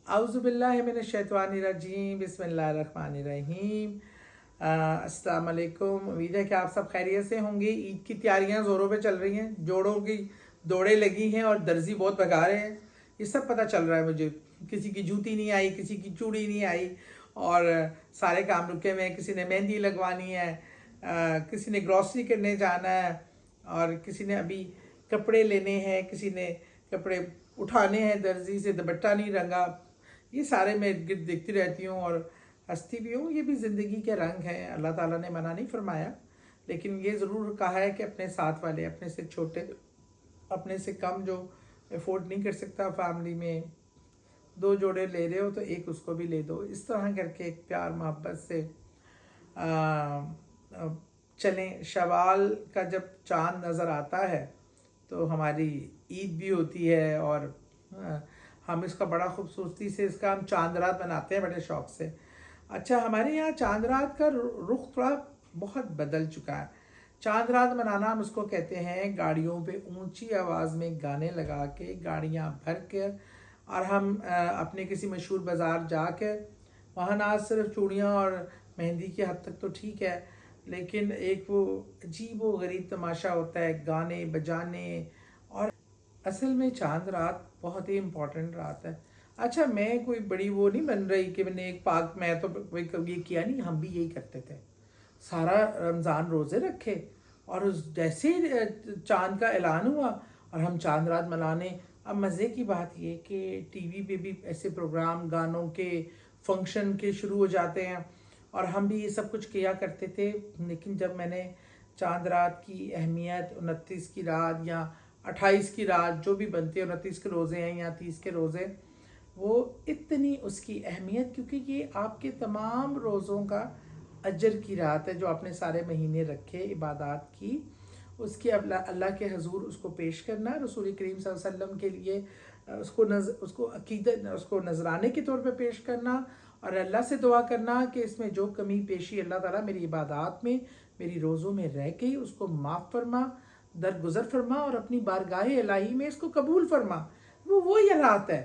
औज़ुबिल्लाहि मिनश्शैतानिर्रजीम बिस्मिल्लाहिर्रहमानिर्रहीम। अस्सलाम वालेकुम। उम्मीद है कि आप सब खैरियत से होंगे। ईद की तैयारियां ज़ोरों पे चल रही हैं, जोड़ों की दौड़ें लगी हैं और दर्जी बहुत भगा रहे हैं। ये सब पता चल रहा है मुझे। किसी की जूती नहीं आई, किसी की चूड़ी नहीं आई और सारे काम रुके हुए हैं। किसी ने मेहंदी लगवानी है, किसी ने ग्रॉसरी करने जाना है और किसी ने अभी कपड़े लेने हैं, किसी ने कपड़े उठाने हैं दर्जी से, दुपट्टा नहीं रंगा। ये सारे मैं इर्द गिर्द देखती रहती हूँ और हंसती भी हूँ। ये भी ज़िंदगी के रंग हैं, अल्लाह ताला ने मना नहीं फरमाया, लेकिन ये ज़रूर कहा है कि अपने साथ वाले, अपने से छोटे, अपने से कम जो अफोर्ड नहीं कर सकता फैमिली में, दो जोड़े ले रहे हो तो एक उसको भी ले दो। इस तरह करके एक प्यार मोहब्बत से चलें। शवाल का जब चाँद नज़र आता है तो हमारी ईद भी होती है और हम इसका बड़ा खूबसूरती से इसका हम चांद रात मनाते हैं बड़े शौक़ से। अच्छा, हमारे यहाँ चांद रात का रुख थोड़ा बहुत बदल चुका है। चांद रात मनाना हम उसको कहते हैं गाड़ियों पे ऊंची आवाज़ में गाने लगा के, गाड़ियाँ भर कर, और हम अपने किसी मशहूर बाज़ार जाकर वहाँ ना सिर्फ चूड़ियाँ और मेहंदी की हद तक तो ठीक है, लेकिन एक वो अजीब व गरीब तमाशा होता है, गाने बजाने। और असल में चांद रात बहुत ही इम्पोर्टेंट रात है। अच्छा, मैं कोई बड़ी वो नहीं बन रही कि मैंने एक पाक, मैं तो कोई कभी ये किया नहीं, हम भी यही करते थे। सारा रमज़ान रोज़े रखे और उस जैसे चांद का ऐलान हुआ और हम चांद रात मनाने। अब मज़े की बात ये कि टीवी पे भी ऐसे प्रोग्राम, गानों के, फंक्शन के शुरू हो जाते हैं और हम भी ये सब कुछ किया करते थे। लेकिन जब मैंने चांद रात की अहमियत, 29 की रात या 28 की रात जो भी बनते हैं, 29 के रोज़े हैं या 30 के रोज़े, वो इतनी उसकी अहमियत, क्योंकि ये आपके तमाम रोज़ों का अजर की रात है जो आपने सारे महीने रखे इबादत की, उसकी अल्लाह के हजूर उसको पेश करना, रसूल करीम सल्लल्लाहु अलैहि वसल्लम के लिए उसको अकीदत, उसको नजराने के तौर पे पेश करना और अल्लाह से दुआ करना कि इसमें जो कमी पेशी अल्लाह ताला मेरी इबादत में, मेरी रोज़ों में रह गई उसको माफ़ फरमा, दरगुजर फरमा और अपनी बारगाह इलाही में इसको कबूल फरमा। वो ये रात है।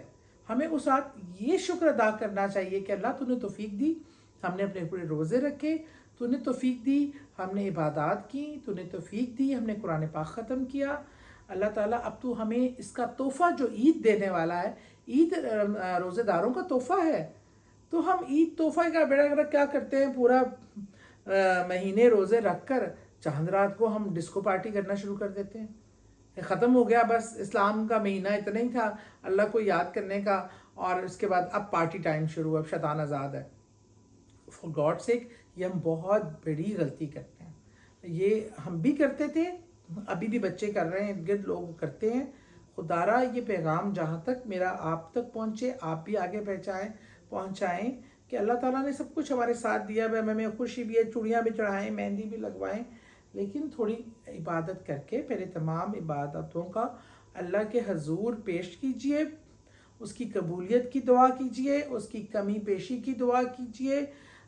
हमें उस रात ये शुक्र अदा करना चाहिए कि अल्लाह तूने तौफीक दी, हमने अपने पूरे रोज़े रखे, तूने तौफीक दी, हमने इबादत की, तूने तौफीक दी, हमने कुरान पाक ख़त्म किया। अल्लाह ताला अब तू हमें इसका तोहफ़ा जो ईद देने वाला है, ईद रोज़ेदारों का तोहफ़ा है, तो हम ईद तोहफ़ा का बेड़ा क्या करते हैं, पूरा महीने रोज़े रख कर चांद रात को हम डिस्को पार्टी करना शुरू कर देते हैं। ख़त्म हो गया, बस इस्लाम का महीना इतना ही था अल्लाह को याद करने का, और उसके बाद अब पार्टी टाइम शुरू, अब शैतान आज़ाद है। फॉर गॉड सेक, ये हम बहुत बड़ी गलती करते हैं। ये हम भी करते थे, अभी भी बच्चे कर रहे हैं, गिर्द लोग करते हैं। खुदारा ये पैगाम जहाँ तक मेरा आप तक पहुँचे, आप भी आगे पहुँचाएँ कि अल्लाह ताला ने सब कुछ हमारे साथ दिया है, हमें खुशी भी है, चूड़ियाँ भी चढ़ाएँ, मेहंदी भी लगवाएँ, लेकिन थोड़ी इबादत करके पहले तमाम इबादतों का अल्लाह के हजूर पेश कीजिए, उसकी कबूलियत की दुआ कीजिए, उसकी कमी पेशी की दुआ कीजिए।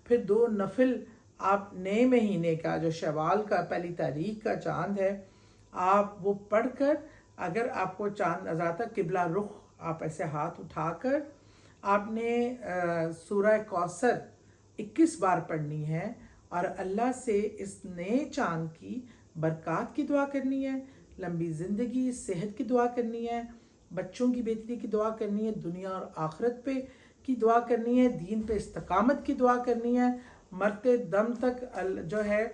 फिर 2 नफिल आप नए महीने का जो शवाल का पहली तारीख का चांद है, आप वो पढ़कर, अगर आपको चांद नज़र आता, किबला रुख आप ऐसे हाथ उठाकर आपने सूरह कौसर 21 बार पढ़नी है और अल्लाह से इस नए चांद की बरक़ात की दुआ करनी है, लंबी ज़िंदगी, सेहत की दुआ करनी है, बच्चों की बेहतरी की दुआ करनी है, दुनिया और आखिरत पे की दुआ करनी है, दीन पे इस्तकामत की दुआ करनी है, मरते दम तक जो है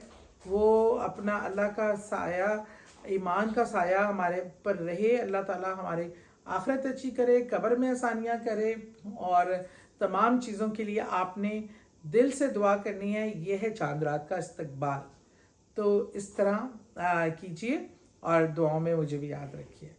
वो अपना अल्लाह का साया, ईमान का साया हमारे पर रहे। अल्लाह ताला हमारे आखिरत अच्छी करे, कब्र में आसानियाँ करे, और तमाम चीज़ों के लिए आपने दिल से दुआ करनी है। ये है चांद रात का इस्तकबाल। तो इस तरह कीजिए और दुआओं में मुझे भी याद रखिए।